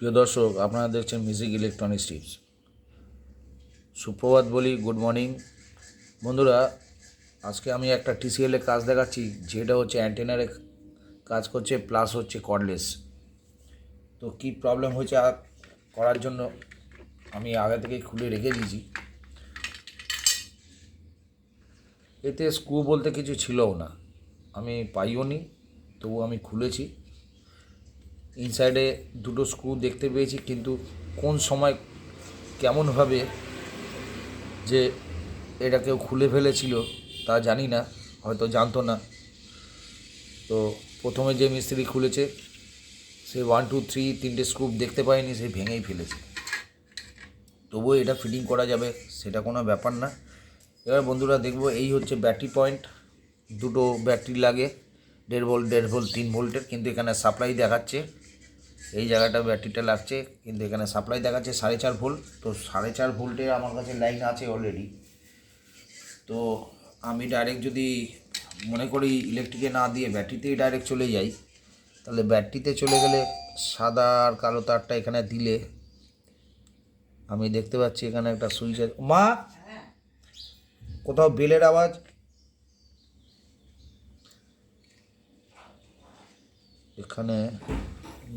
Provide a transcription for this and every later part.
প্রিয় দর্শক, আপনারা দেখছেন মিউজিক ইলেকট্রনিক্স টিপস। সুপ্রভাত বলি, গুড মর্নিং বন্ধুরা। আজকে আমি একটা টিসিএল এর কাজ দেখাচ্ছি, যেটা হচ্ছে অ্যান্টেনারে কাজ করছে প্লাস হচ্ছে কর্ডলেস। তো কি প্রবলেম হয়েছে করার জন্য আমি আগে থেকেই খুলে রেখে দিয়েছি। এতে স্ক্রু বলতে কিছু ছিলও না, আমি পাইও নি, তবু আমি খুলেছি। ইনসাইডে দুটো স্ক্রু দেখতে পেয়েছি, কিন্তু কোন সময় কেমনভাবে যে এটা কেউ খুলে ফেলেছিল তা জানি না, হয়তো জানতো না। তো প্রথমে যে মিস্ত্রি খুলেছে সে 1 2 3 তিনটে স্ক্রু দেখতে পায়নি, সে ভেঙেই ফেলেছে। তবুও এটা ফিটিং করা যাবে, সেটা কোনো ব্যাপার না। এবার বন্ধুরা দেখবো, এই হচ্ছে ব্যাটারি পয়েন্ট। দুটো ব্যাটারি লাগে, 1.5 ভোল্ট 3 ভোল্টের, কিন্তু এখানে সাপ্লাই দেখাচ্ছে, এই জায়গাটা ব্যাটারিটা লাগছে, কিন্তু এখানে সাপ্লাই দেখাচ্ছে 4.5 ভোল্ট। তো 4.5 ভোল্টের আমার কাছে লাইন আছে অলরেডি। তো আমি ডাইরেক্ট যদি মনে করি ইলেকট্রিকে না দিয়ে ব্যাটারিতেই ডাইরেক্ট চলে যাই, তাহলে ব্যাটারিতে চলে গেলে সাদা আর কালো তারটা এখানে দিলে আমি দেখতে পাচ্ছি এখানে একটা সুইচ আছে। মা, কোথাও বেলের আওয়াজ। এখানে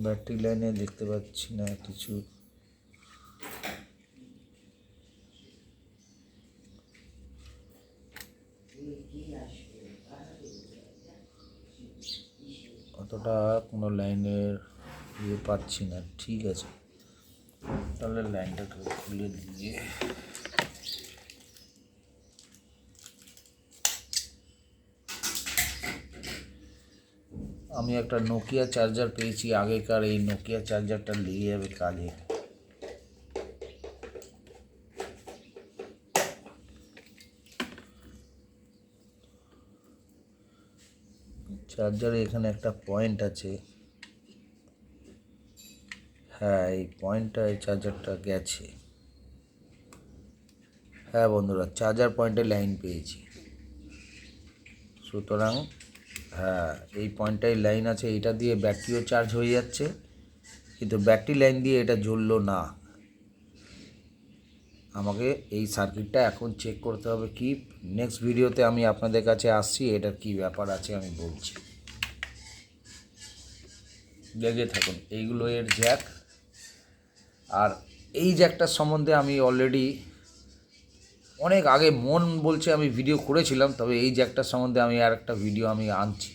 ব্যাটারি লাইনে দেখতে পাচ্ছি না কিছু। অতটা কোনো লাইনের পাচ্ছি না। ঠিক আছে, তাহলে লাইনটাকে খুলে দিয়ে আমি একটা নোকিয়া চার্জার পেয়েছি আগেকার, এই নোকিয়া চার্জারটা লেগে যাবে কাজে। চার্জারে এখানে একটা পয়েন্ট আছে, হ্যাঁ এই পয়েন্টটা, এই চার্জারটা গেছে। হ্যাঁ বন্ধুরা, চার্জার পয়েন্টে লাইন পেয়েছি। সুতরাং হ্যাঁ, এই পয়েন্টটাই লাইন আছে, এইটা দিয়ে ব্যাটারিও চার্জ হয়ে যাচ্ছে, কিন্তু ব্যাটারি লাইন দিয়ে এটা জ্বললো না। আমাকে এই সার্কিটটা এখন চেক করতে হবে। কি নেক্সট ভিডিওতে আমি আপনাদের কাছে আসছি, এটার কি ব্যাপার আছে আমি বলছি, লেগে থাকুন। এইগুলো এর জ্যাক, আর এই জ্যাকটার সম্বন্ধে আমি অলরেডি অনেক আগে মন বলছে আমি ভিডিও করেছিলাম, তবে এই জ্যাকটার সম্বন্ধে আমি আর একটা ভিডিও আমি আনছি।